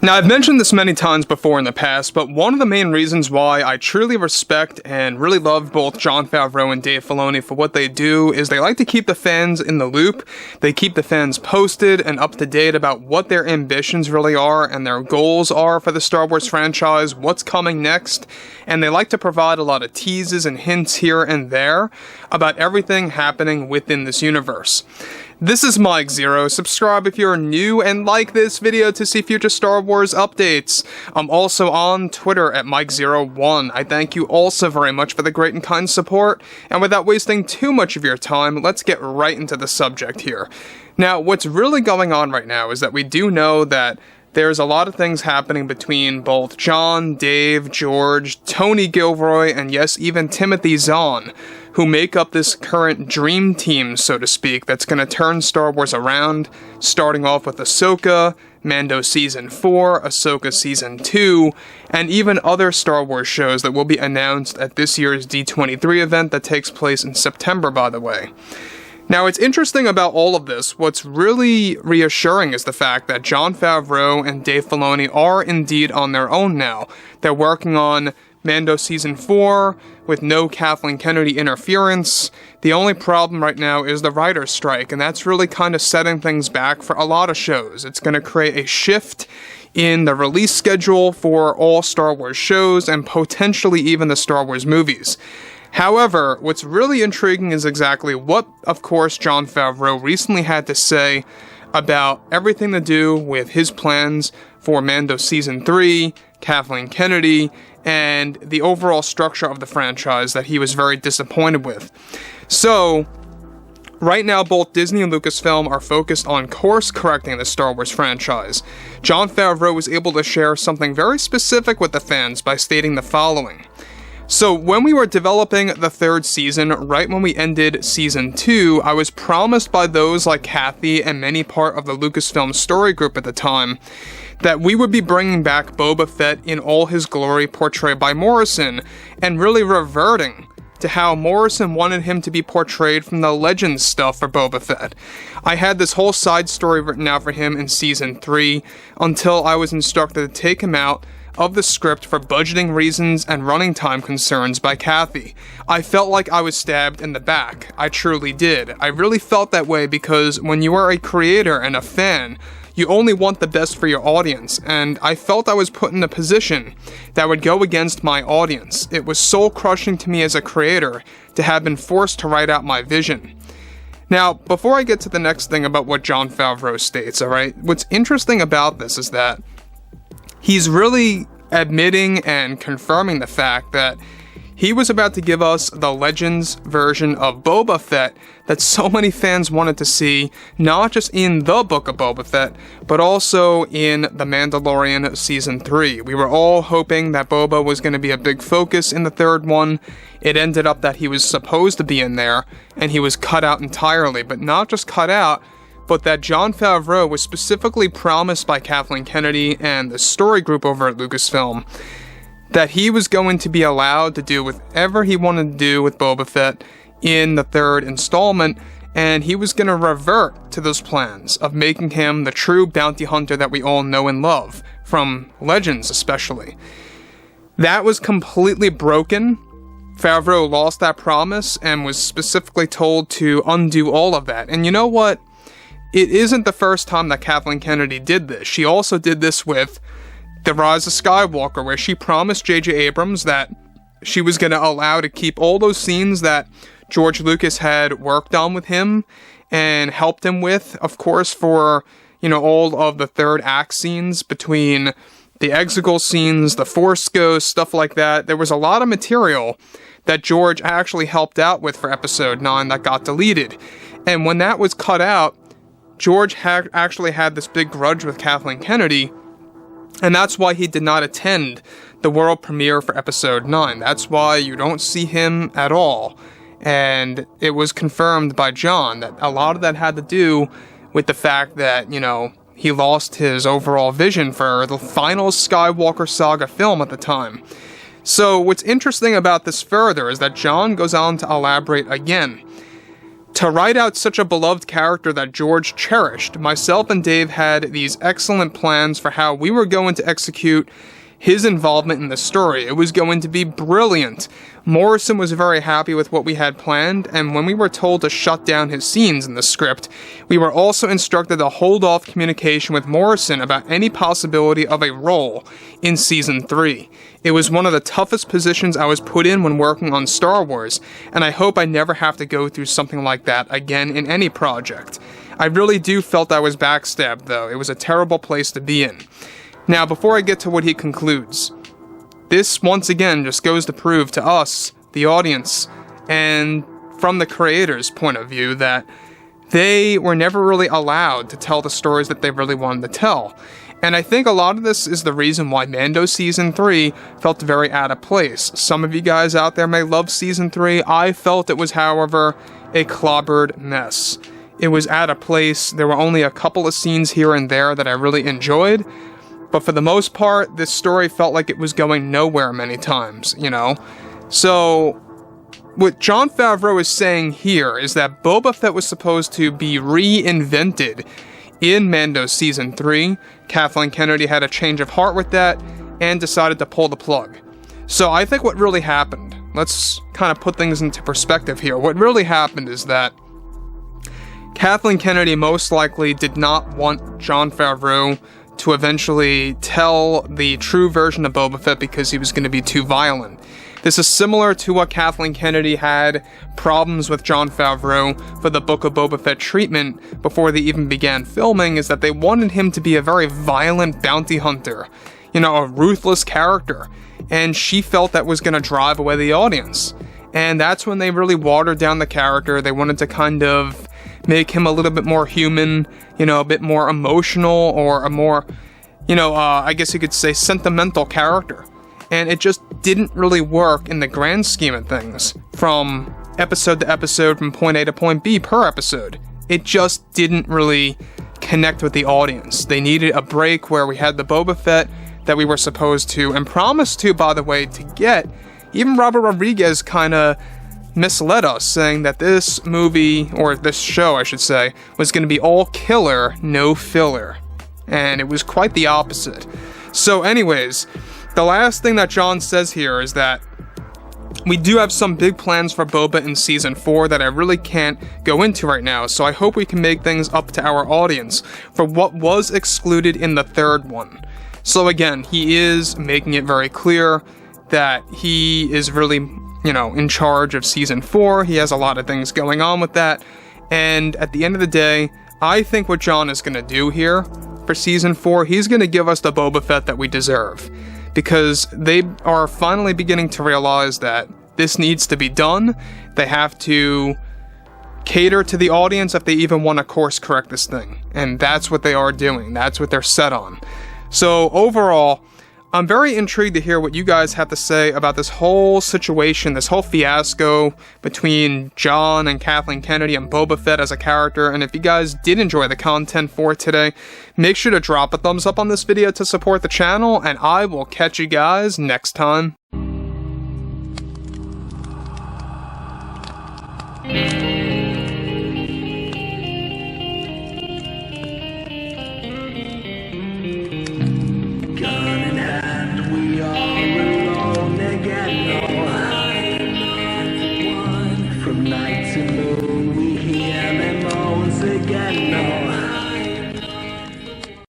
Now, I've mentioned this many times before in the past, but one of the main reasons why I truly respect and really love both Jon Favreau and Dave Filoni for what they do is they like to keep the fans in the loop. They keep the fans posted and up to date about what their ambitions really are and their goals are for the Star Wars franchise, what's coming next, and they like to provide a lot of teases and hints here and there about everything happening within this universe. This is Mike Zero. Subscribe if you're new and like this video to see future Star Wars updates. I'm also on Twitter at Mike01. I thank you all so very much for the great and kind support, and without wasting too much of your time, let's get right into the subject here. Now, what's really going on right now is that we do know that there's a lot of things happening between both Jon, Dave, George, Tony Gilroy, and yes, even Timothy Zahn, who make up this current dream team, so to speak, that's going to turn Star Wars around, starting off with Ahsoka, Mando Season 4, Ahsoka Season 2, and even other Star Wars shows that will be announced at this year's D23 event that takes place in September, by the way. Now, it's interesting about all of this. What's really reassuring is the fact that Jon Favreau and Dave Filoni are indeed on their own now. They're working on Mando Season 4 with no Kathleen Kennedy interference. The only problem right now is the writer's strike, and that's really kind of setting things back for a lot of shows. It's going to create a shift in the release schedule for all Star Wars shows and potentially even the Star Wars movies. However, what's really intriguing is exactly what, of course, Jon Favreau recently had to say about everything to do with his plans for Mando Season 3, Kathleen Kennedy, and the overall structure of the franchise that he was very disappointed with. So, right now, both Disney and Lucasfilm are focused on course-correcting the Star Wars franchise. Jon Favreau was able to share something very specific with the fans by stating the following. So, when we were developing the third season, right when we ended Season 2, I was promised by those like Kathy and many part of the Lucasfilm story group at the time that we would be bringing back Boba Fett in all his glory portrayed by Morrison, and really reverting to how Morrison wanted him to be portrayed from the Legends stuff for Boba Fett. I had this whole side story written out for him in Season 3, until I was instructed to take him out of the script for budgeting reasons and running time concerns by Kathy. I felt like I was stabbed in the back. I truly did. I really felt that way because when you are a creator and a fan, you only want the best for your audience, and I felt I was put in a position that would go against my audience. It was soul-crushing to me as a creator to have been forced to write out my vision. Now, before I get to the next thing about what Jon Favreau states, alright, what's interesting about this is that he's really admitting and confirming the fact that he was about to give us the Legends version of Boba Fett that so many fans wanted to see, not just in the Book of Boba Fett, but also in The Mandalorian Season 3. We were all hoping that Boba was going to be a big focus in the third one. It ended up that he was supposed to be in there, and he was cut out entirely, but not just cut out, but that Jon Favreau was specifically promised by Kathleen Kennedy and the story group over at Lucasfilm that he was going to be allowed to do whatever he wanted to do with Boba Fett in the third installment, and he was going to revert to those plans of making him the true bounty hunter that we all know and love, from Legends especially. That was completely broken. Favreau lost that promise and was specifically told to undo all of that. And you know what? It isn't the first time that Kathleen Kennedy did this. She also did this with The Rise of Skywalker, where she promised J.J. Abrams that she was going to allow to keep all those scenes that George Lucas had worked on with him and helped him with, of course, for, all of the third act scenes between the Exegol scenes, the Force Ghost, stuff like that. There was a lot of material that George actually helped out with for Episode 9 that got deleted. And when that was cut out, George actually had this big grudge with Kathleen Kennedy, and that's why he did not attend the world premiere for Episode 9. That's why you don't see him at all. And it was confirmed by Jon that a lot of that had to do with the fact that, he lost his overall vision for the final Skywalker saga film at the time. So what's interesting about this further is that Jon goes on to elaborate again. To write out such a beloved character that George cherished, myself and Dave had these excellent plans for how we were going to execute his involvement in the story. It was going to be brilliant. Morrison was very happy with what we had planned, and when we were told to shut down his scenes in the script, we were also instructed to hold off communication with Morrison about any possibility of a role in Season 3. It was one of the toughest positions I was put in when working on Star Wars, and I hope I never have to go through something like that again in any project. I really do felt I was backstabbed, though. It was a terrible place to be in. Now, before I get to what he concludes, this once again just goes to prove to us, the audience, and from the creators' point of view, that they were never really allowed to tell the stories that they really wanted to tell. And I think a lot of this is the reason why Mando Season 3 felt very out of place. Some of you guys out there may love Season 3. I felt it was, however, a clobbered mess. It was out of place. There were only a couple of scenes here and there that I really enjoyed. But for the most part, this story felt like it was going nowhere many times, you know? So, what Jon Favreau is saying here is that Boba Fett was supposed to be reinvented in Mando Season 3. Kathleen Kennedy had a change of heart with that and decided to pull the plug. So I think what really happened, let's kind of put things into perspective here. What really happened is that Kathleen Kennedy most likely did not want Jon Favreau to eventually tell the true version of Boba Fett because he was going to be too violent. This is similar to what Kathleen Kennedy had problems with Jon Favreau for the Book of Boba Fett treatment before they even began filming, is that they wanted him to be a very violent bounty hunter, you know, a ruthless character, and she felt that was going to drive away the audience. And that's when they really watered down the character. They wanted to kind of make him a little bit more human, you know, a bit more emotional, or a more, you know, I guess you could say sentimental character. And it just didn't really work in the grand scheme of things, from episode to episode, from point A to point B per episode. It just didn't really connect with the audience. They needed a break where we had the Boba Fett that we were supposed to, and promised to, by the way, to get. Even Robert Rodriguez kind of misled us, saying that this movie, or this show I should say, was going to be all killer, no filler. And it was quite the opposite. So anyways, the last thing that Jon says here is that we do have some big plans for Boba in Season 4 that I really can't go into right now, so I hope we can make things up to our audience for what was excluded in the third one. So again, he is making it very clear that he is really, you know, in charge of Season 4. He has a lot of things going on with that. And at the end of the day, I think what Jon is going to do here for Season 4, he's going to give us the Boba Fett that we deserve. Because they are finally beginning to realize that this needs to be done. They have to cater to the audience if they even want to course correct this thing. And that's what they are doing. That's what they're set on. So overall, I'm very intrigued to hear what you guys have to say about this whole situation, this whole fiasco between Jon and Kathleen Kennedy and Boba Fett as a character. And if you guys did enjoy the content for today, make sure to drop a thumbs up on this video to support the channel, and I will catch you guys next time. From night to moon, we hear them moans again. No.